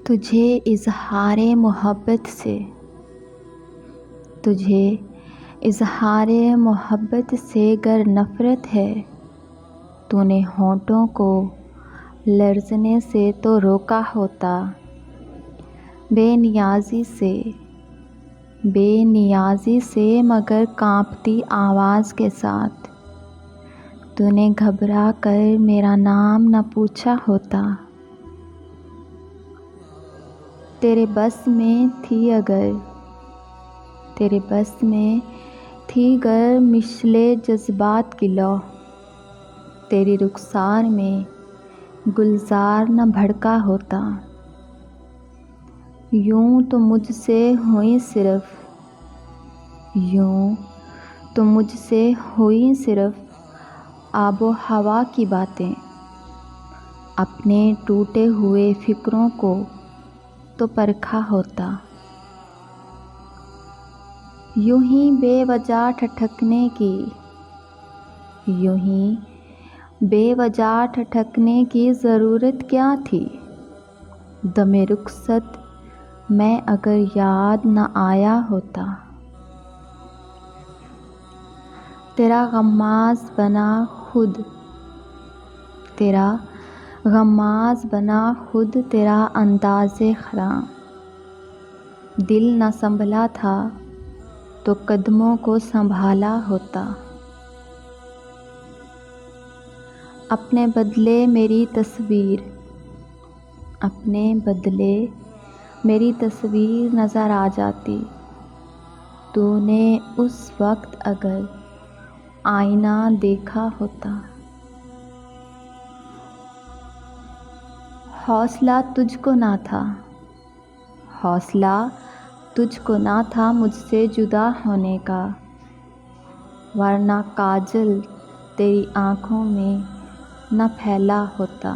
तुझे इज़हारे मोहब्बत से, तुझे इज़हारे मोहब्बत से गर नफ़रत है, तूने होंठों को लर्ज़ने से तो रोका होता। बेनियाज़ी से मगर कांपती आवाज़ के साथ, तूने घबरा कर मेरा नाम न पूछा होता। तेरे बस में थी गर मिशले जज्बात की लौ, तेरी रुखसार में गुलजार न भड़का होता। यूं तो मुझसे हुई सिर्फ आबो हवा की बातें, अपने टूटे हुए फ़िक्रों को तो परखा होता। यूं ही बेवजह ठठकने की ज़रूरत क्या थी। दमे रुखसत मैं अगर याद न आया होता। तेरा गम्माज़ बना खुद तेरा अंदाज़े ख़राम, दिल न संभला था तो कदमों को संभाला होता। अपने बदले मेरी तस्वीर नज़र आ जाती, तूने उस वक्त अगर आईना देखा होता। हौसला तुझको ना था मुझसे जुदा होने का, वरना काजल तेरी आँखों में न फैला होता।